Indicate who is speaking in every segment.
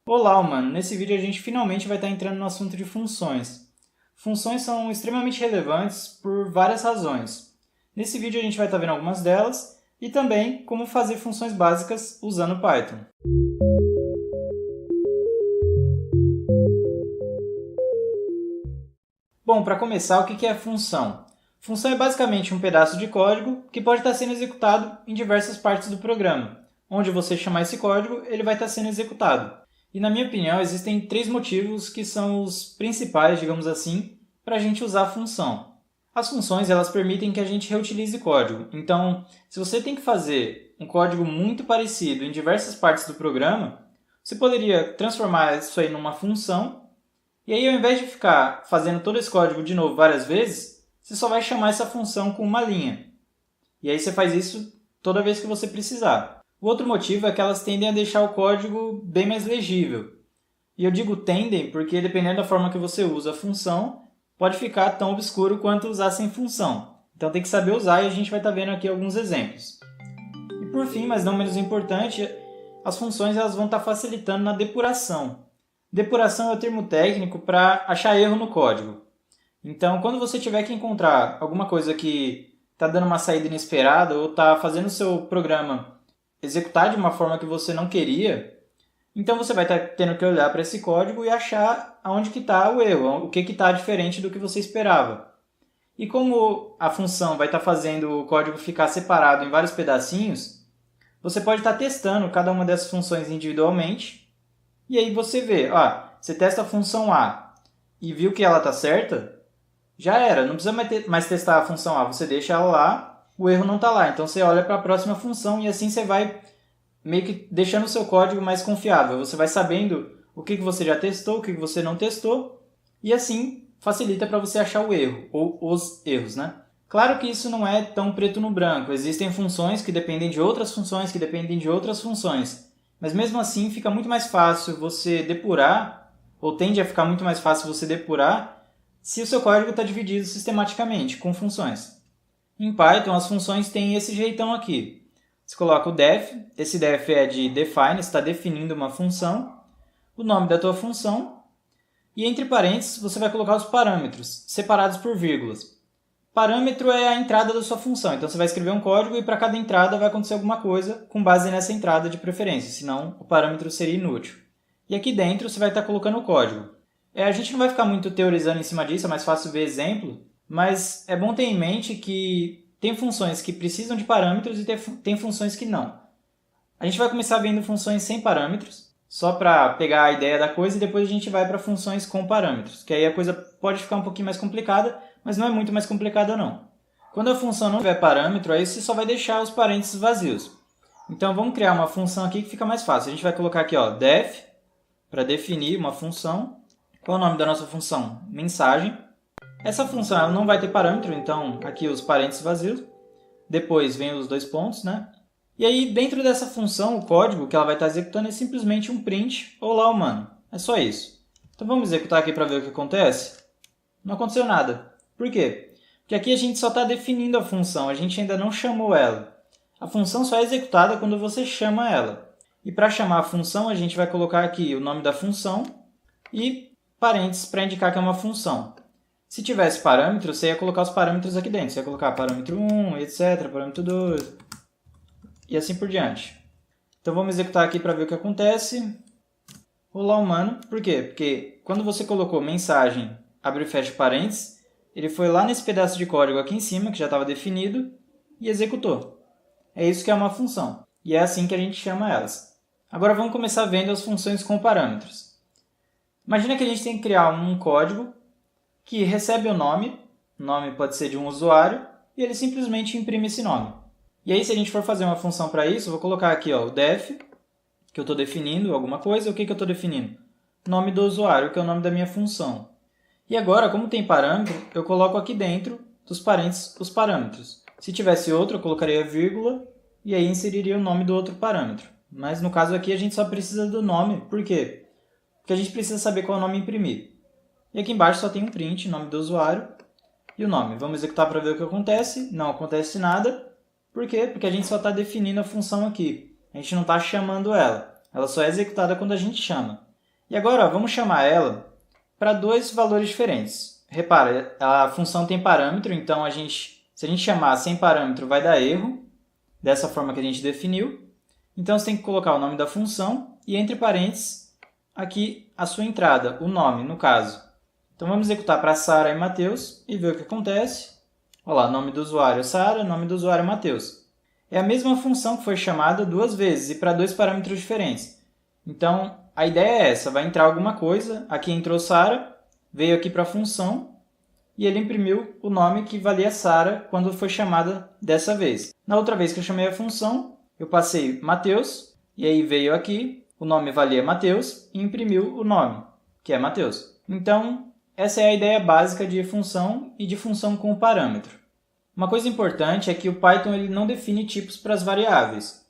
Speaker 1: Olá, humano! Nesse vídeo a gente finalmente vai estar entrando no assunto de funções. Funções são extremamente relevantes por várias razões. Nesse vídeo a gente vai estar vendo algumas delas e também como fazer funções básicas usando Python. Bom, para começar, o que é função? Função é basicamente um pedaço de código que pode estar sendo executado em diversas partes do programa. Onde você chamar esse código, ele vai estar sendo executado. E na minha opinião, existem três motivos que são os principais, digamos assim, para a gente usar a função. As funções elas permitem que a gente reutilize código. Então, se você tem que fazer um código muito parecido em diversas partes do programa, você poderia transformar isso aí numa função e aí, ao invés de ficar fazendo todo esse código de novo várias vezes, você só vai chamar essa função com uma linha. E aí você faz isso toda vez que você precisar. O outro motivo é que elas tendem a deixar o código bem mais legível. E eu digo tendem porque, dependendo da forma que você usa a função, pode ficar tão obscuro quanto usar sem função. Então tem que saber usar e a gente vai estar vendo aqui alguns exemplos. E por fim, mas não menos importante, as funções elas vão estar facilitando na depuração. Depuração é o termo técnico para achar erro no código. Então, quando você tiver que encontrar alguma coisa que está dando uma saída inesperada ou está fazendo o seu programa executar de uma forma que você não queria, então você vai estar tendo que olhar para esse código e achar aonde que está o erro, o que está diferente do que você esperava. E como a função vai estar fazendo o código ficar separado em vários pedacinhos, você pode estar testando cada uma dessas funções individualmente, e aí você vê, você testa a função A e viu que ela está certa, já era, não precisa mais testar a função A, você deixa ela lá, o erro não está lá, então você olha para a próxima função e assim você vai meio que deixando o seu código mais confiável, você vai sabendo o que você já testou, o que você não testou, e assim facilita para você achar o erro, ou os erros, né? Claro que isso não é tão preto no branco, existem funções que dependem de outras funções, que dependem de outras funções, mas mesmo assim fica muito mais fácil você depurar, ou tende a ficar muito mais fácil você depurar, se o seu código está dividido sistematicamente, com funções. Em Python, as funções têm esse jeitão aqui. Você coloca o def, esse def é de define, está definindo uma função, o nome da tua função, e entre parênteses você vai colocar os parâmetros, separados por vírgulas. Parâmetro é a entrada da sua função, então você vai escrever um código e para cada entrada vai acontecer alguma coisa com base nessa entrada de preferência, senão o parâmetro seria inútil. E aqui dentro você vai estar colocando o código. A gente não vai ficar muito teorizando em cima disso, é mais fácil ver exemplo, mas é bom ter em mente que tem funções que precisam de parâmetros e tem funções que não. A gente vai começar vendo funções sem parâmetros, só para pegar a ideia da coisa, e depois a gente vai para funções com parâmetros, que aí a coisa pode ficar um pouquinho mais complicada, mas não é muito mais complicada não. Quando a função não tiver parâmetro, aí você só vai deixar os parênteses vazios. Então vamos criar uma função aqui que fica mais fácil. A gente vai colocar aqui def, para definir uma função. Qual é o nome da nossa função? Mensagem. Essa função ela não vai ter parâmetro, então aqui os parênteses vazios. Depois vem os dois pontos, né? E aí dentro dessa função, o código que ela vai estar executando é simplesmente um print, olá humano. É só isso. Então vamos executar aqui para ver o que acontece. Não aconteceu nada. Por quê? Porque aqui a gente só está definindo a função, a gente ainda não chamou ela. A função só é executada quando você chama ela. E para chamar a função, a gente vai colocar aqui o nome da função e parênteses para indicar que é uma função. Se tivesse parâmetros, você ia colocar os parâmetros aqui dentro. Você ia colocar parâmetro 1, etc., parâmetro 2, e assim por diante. Então vamos executar aqui para ver o que acontece. Olá humano. Por quê? Porque quando você colocou mensagem, abre e fecha parênteses, ele foi lá nesse pedaço de código aqui em cima, que já estava definido, e executou. É isso que é uma função. E é assim que a gente chama elas. Agora vamos começar vendo as funções com parâmetros. Imagina que a gente tem que criar um código que recebe o nome pode ser de um usuário, e ele simplesmente imprime esse nome. E aí, se a gente for fazer uma função para isso, eu vou colocar aqui o def, que eu estou definindo alguma coisa. O que eu estou definindo? Nome do usuário, que é o nome da minha função. E agora, como tem parâmetro, eu coloco aqui dentro dos parênteses os parâmetros. Se tivesse outro, eu colocaria vírgula e aí inseriria o nome do outro parâmetro. Mas no caso aqui a gente só precisa do nome. Por quê? Porque a gente precisa saber qual é o nome a imprimir. E aqui embaixo só tem um print, nome do usuário e o nome. Vamos executar para ver o que acontece. Não acontece nada. Por quê? Porque a gente só está definindo a função aqui. A gente não está chamando ela. Ela só é executada quando a gente chama. E agora, ó, vamos chamar ela para dois valores diferentes. Repara, a função tem parâmetro, então se a gente chamar sem parâmetro vai dar erro, dessa forma que a gente definiu. Então você tem que colocar o nome da função e entre parênteses aqui a sua entrada, o nome no caso. Então vamos executar para Sara e Matheus e ver o que acontece. Olha lá, nome do usuário Sara, nome do usuário Matheus. É a mesma função que foi chamada duas vezes e para dois parâmetros diferentes. Então a ideia é essa, vai entrar alguma coisa, aqui entrou Sara, veio aqui para a função e ele imprimiu o nome que valia Sara quando foi chamada dessa vez. Na outra vez que eu chamei a função, eu passei Matheus e aí veio aqui, o nome valia Matheus e imprimiu o nome, que é Matheus. Então, essa é a ideia básica de função e de função com parâmetro. Uma coisa importante é que o Python ele não define tipos para as variáveis.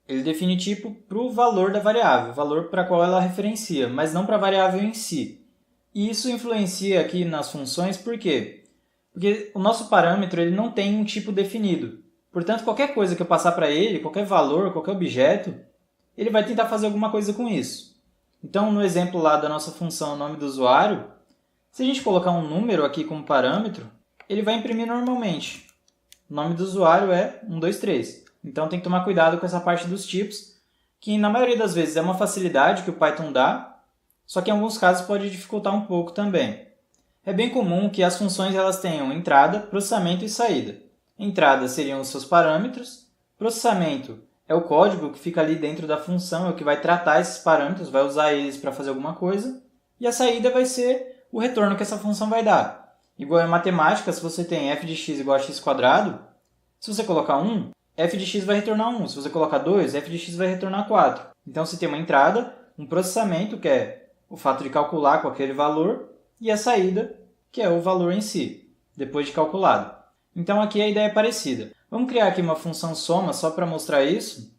Speaker 1: Ele define tipo para o valor da variável, o valor para qual ela referencia, mas não para a variável em si. E isso influencia aqui nas funções, por quê? Porque o nosso parâmetro ele não tem um tipo definido. Portanto, qualquer coisa que eu passar para ele, qualquer valor, qualquer objeto, ele vai tentar fazer alguma coisa com isso. Então, no exemplo lá da nossa função nome do usuário, se a gente colocar um número aqui como parâmetro, ele vai imprimir normalmente. O nome do usuário é 123. Então tem que tomar cuidado com essa parte dos tipos, que na maioria das vezes é uma facilidade que o Python dá, só que em alguns casos pode dificultar um pouco também. É bem comum que as funções elas tenham entrada, processamento e saída. Entrada seriam os seus parâmetros, processamento é o código que fica ali dentro da função, é o que vai tratar esses parâmetros, vai usar eles para fazer alguma coisa, e a saída vai ser o retorno que essa função vai dar. Igual em matemática, se você tem f de x igual a x², se você colocar 1, f de x vai retornar 1. Se você colocar 2, f de x vai retornar 4. Então você tem uma entrada, um processamento, que é o fato de calcular com aquele valor, e a saída, que é o valor em si, depois de calculado. Então aqui a ideia é parecida. Vamos criar aqui uma função soma só para mostrar isso,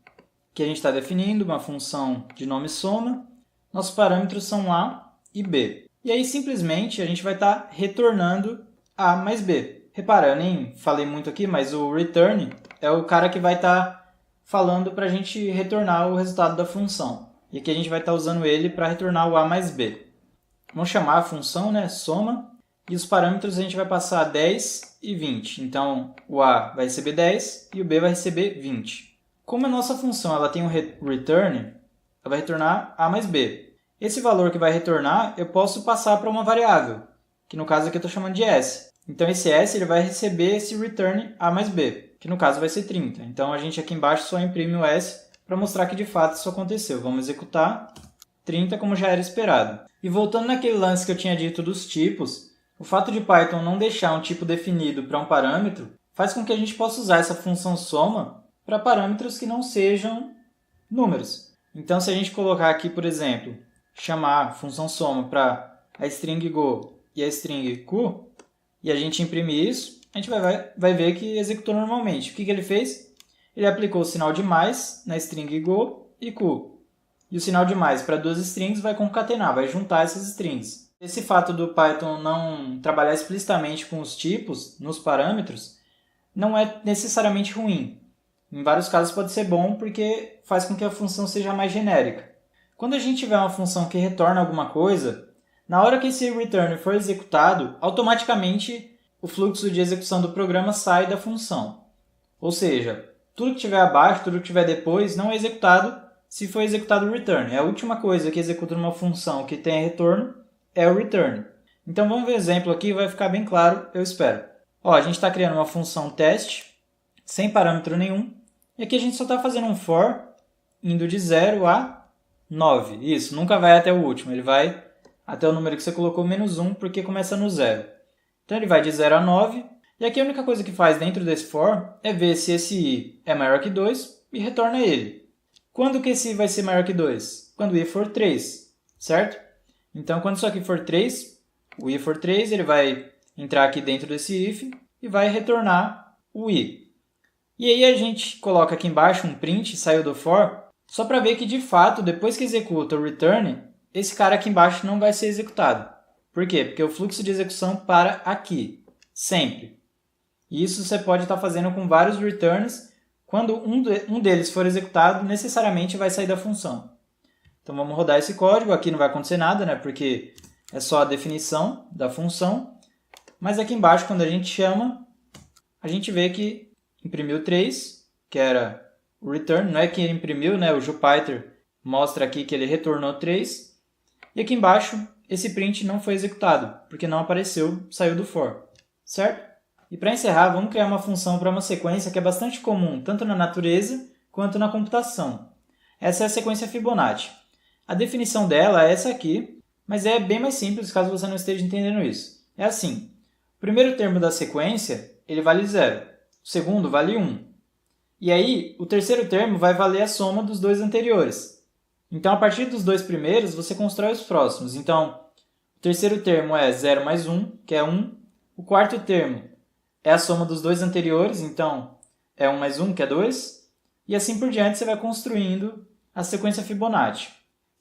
Speaker 1: que a gente está definindo, uma função de nome soma. Nossos parâmetros são A e B. E aí simplesmente a gente vai estar retornando A mais B. Repara, eu nem falei muito aqui, mas o return é o cara que vai estar falando para a gente retornar o resultado da função. E aqui a gente vai estar usando ele para retornar o A mais B. Vamos chamar a função, né, soma, e os parâmetros a gente vai passar 10 e 20. Então o A vai receber 10 e o B vai receber 20. Como a nossa função ela tem um return, ela vai retornar A mais B. Esse valor que vai retornar eu posso passar para uma variável, que no caso aqui eu estou chamando de S. Então esse S ele vai receber esse return A mais B, que no caso vai ser 30. Então a gente aqui embaixo só imprime o S para mostrar que de fato isso aconteceu. Vamos executar 30 como já era esperado. E voltando naquele lance que eu tinha dito dos tipos, o fato de Python não deixar um tipo definido para um parâmetro faz com que a gente possa usar essa função soma para parâmetros que não sejam números. Então se a gente colocar aqui, por exemplo, chamar a função soma para a string go e a string q, e a gente imprimir isso, a gente vai ver que executou normalmente. O que ele fez? Ele aplicou o sinal de mais na string go e q. E o sinal de mais para duas strings vai concatenar, vai juntar essas strings. Esse fato do Python não trabalhar explicitamente com os tipos nos parâmetros não é necessariamente ruim. Em vários casos pode ser bom porque faz com que a função seja mais genérica. Quando a gente tiver uma função que retorna alguma coisa, na hora que esse return for executado, automaticamente o fluxo de execução do programa sai da função. Ou seja, tudo que estiver abaixo, tudo que estiver depois, não é executado se for executado o return. É a última coisa que executa numa função que tenha retorno é o return. Então vamos ver um exemplo aqui, vai ficar bem claro, eu espero. Ó, a gente está criando uma função teste, sem parâmetro nenhum, e aqui a gente só está fazendo um for, indo de 0 a 9. Isso, nunca vai até o último, ele vai até o número que você colocou menos 1, porque começa no 0. Então ele vai de 0 a 9, e aqui a única coisa que faz dentro desse for é ver se esse i é maior que 2 e retorna ele. Quando que esse i vai ser maior que 2? Quando o i for 3, certo? Então quando isso aqui for 3, o i for 3, ele vai entrar aqui dentro desse if e vai retornar o i. E aí a gente coloca aqui embaixo um print, saiu do for, só para ver que de fato, depois que executa o return, esse cara aqui embaixo não vai ser executado. Por quê? Porque o fluxo de execução para aqui, sempre. E isso você pode estar fazendo com vários returns. Quando um deles for executado, necessariamente vai sair da função. Então vamos rodar esse código, aqui não vai acontecer nada, né? Porque é só a definição da função. Mas aqui embaixo, quando a gente chama, a gente vê que imprimiu 3, que era o return. Não é que ele imprimiu, né? O Jupyter mostra aqui que ele retornou 3. E aqui embaixo, esse print não foi executado, porque não apareceu, saiu do for, certo? E para encerrar, vamos criar uma função para uma sequência que é bastante comum, tanto na natureza quanto na computação. Essa é a sequência Fibonacci. A definição dela é essa aqui, mas é bem mais simples caso você não esteja entendendo isso. É assim, o primeiro termo da sequência, ele vale 0, o segundo vale 1. E aí, o terceiro termo vai valer a soma dos dois anteriores. Então, a partir dos dois primeiros, você constrói os próximos. Então, o terceiro termo é 0 mais 1, que é 1. O quarto termo é a soma dos dois anteriores, então é 1 mais 1, que é 2. E assim por diante, você vai construindo a sequência Fibonacci.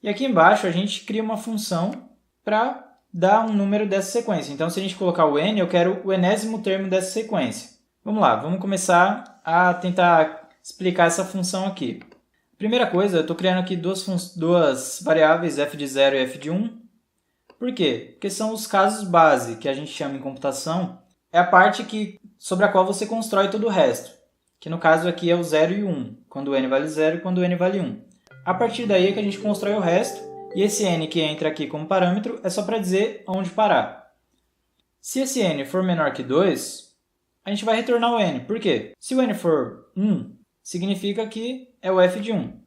Speaker 1: E aqui embaixo, a gente cria uma função para dar um número dessa sequência. Então, se a gente colocar o n, eu quero o enésimo termo dessa sequência. Vamos lá, vamos começar a tentar explicar essa função aqui. Primeira coisa, eu estou criando aqui duas variáveis, f de 0 e f de 1. Por quê? Porque são os casos base que a gente chama em computação. É a parte sobre a qual você constrói todo o resto. Que no caso aqui é o 0 e o 1, quando o n vale 0 e quando o n vale 1. A partir daí é que a gente constrói o resto, e esse n que entra aqui como parâmetro é só para dizer onde parar. Se esse n for menor que 2, a gente vai retornar o n. Por quê? Se o n for 1, significa que é o f de 1,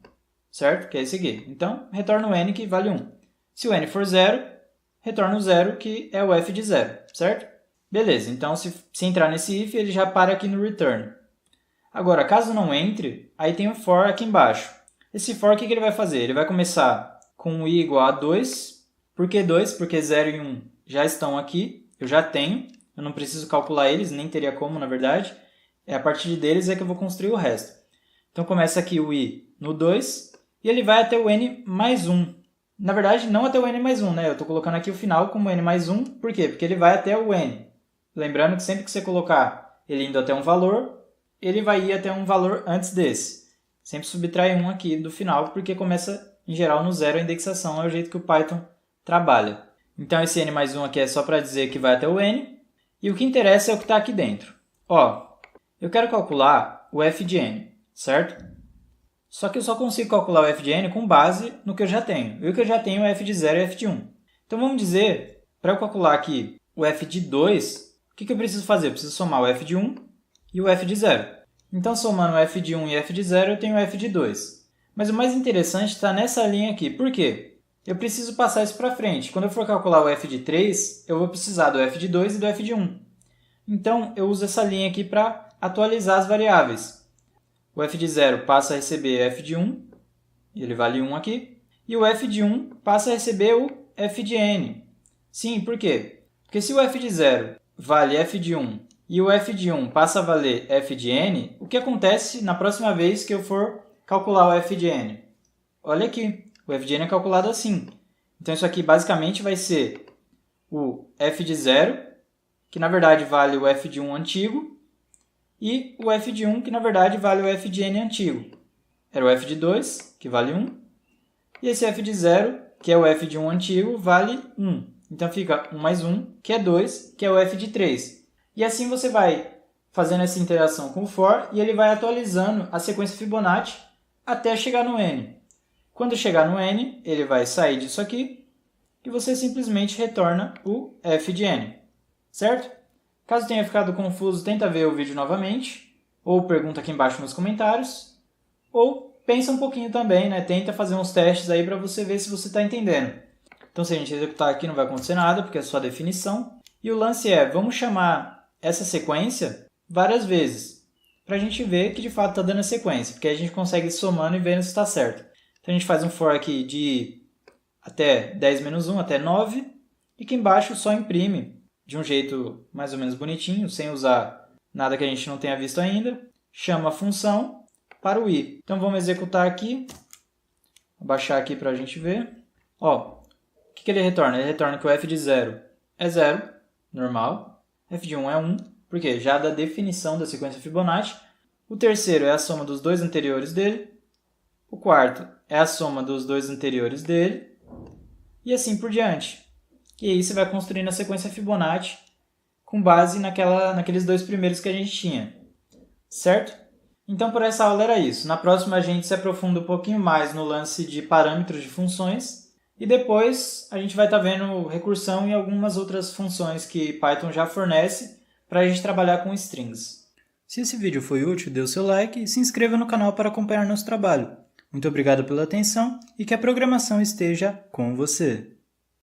Speaker 1: certo? Que é esse aqui. Então, retorna o n que vale 1. Se o n for 0, retorna o 0, que é o f de 0, certo? Beleza, então se entrar nesse if, ele já para aqui no return. Agora, caso não entre, aí tem o for aqui embaixo. Esse for, o que ele vai fazer? Ele vai começar com o i igual a 2. Por que 2? Porque 0 e 1 já estão aqui, eu já tenho. Eu não preciso calcular eles, nem teria como, na verdade. É a partir deles é que eu vou construir o resto. Então começa aqui o i no 2 e ele vai até o n mais 1. Na verdade, não até o n mais 1, né? Eu estou colocando aqui o final como n mais 1. Por quê? Porque ele vai até o n. Lembrando que sempre que você colocar ele indo até um valor, ele vai ir até um valor antes desse. Sempre subtrai 1 aqui do final, porque começa, em geral, no 0 a indexação. É o jeito que o Python trabalha. Então, esse n mais 1 aqui é só para dizer que vai até o n. E o que interessa é o que está aqui dentro. Ó, eu quero calcular o f de n, certo? Só que eu só consigo calcular o f de n com base no que eu já tenho. E o que eu já tenho é f de 0 e f de 1. Então, vamos dizer, para eu calcular aqui o f de 2, o que eu preciso fazer? Eu preciso somar o f de 1 e o f de 0. Então, somando o f de 1 e f de 0, eu tenho o f de 2. Mas o mais interessante está nessa linha aqui. Por quê? Eu preciso passar isso para frente. Quando eu for calcular o f de 3, eu vou precisar do f de 2 e do f de 1. Então, eu uso essa linha aqui para atualizar as variáveis. O f de 0 passa a receber f de 1, e ele vale 1 aqui. E o f de 1 passa a receber o f de n. Sim, por quê? Porque se o f de 0 vale f de 1 e o f de 1 passa a valer f de n, o que acontece na próxima vez que eu for calcular o f de n? Olha aqui, o f de n é calculado assim. Então, isso aqui basicamente vai ser o f de 0, que na verdade vale o f de 1 antigo, e o f de 1, que na verdade vale o f de n antigo. Era o f de 2, que vale 1, e esse f de 0, que é o f de 1 antigo, vale 1. Então, fica 1 mais 1, que é 2, que é o f de 3. E assim você vai fazendo essa interação com o for e ele vai atualizando a sequência Fibonacci até chegar no n. Quando chegar no n, ele vai sair disso aqui e você simplesmente retorna o f de n. Certo? Caso tenha ficado confuso, tenta ver o vídeo novamente, ou pergunta aqui embaixo nos comentários, ou pensa um pouquinho também, né? Tenta fazer uns testes aí para você ver se você está entendendo. Então, se a gente executar aqui, não vai acontecer nada, porque é só definição. E o lance é, vamos chamar essa sequência várias vezes, para a gente ver que de fato está dando a sequência, porque aí a gente consegue ir somando e vendo se está certo. Então, a gente faz um for aqui de até 10 menos 1, até 9, e aqui embaixo só imprime de um jeito mais ou menos bonitinho, sem usar nada que a gente não tenha visto ainda. Chama a função para o i. Então, vamos executar aqui. Vou baixar aqui para a gente ver. Ó, o que ele retorna? Ele retorna que o f de 0 é 0, normal. F de 1 é 1, porque já da definição da sequência Fibonacci. O terceiro é a soma dos dois anteriores dele. O quarto é a soma dos dois anteriores dele, e assim por diante. E aí você vai construindo a sequência Fibonacci com base naqueles dois primeiros que a gente tinha, certo? Então por essa aula era isso. Na próxima a gente se aprofunda um pouquinho mais no lance de parâmetros de funções e depois a gente vai estar vendo recursão e algumas outras funções que Python já fornece para a gente trabalhar com strings. Se esse vídeo foi útil, dê o seu like e se inscreva no canal para acompanhar nosso trabalho. Muito obrigado pela atenção e que a programação esteja com você.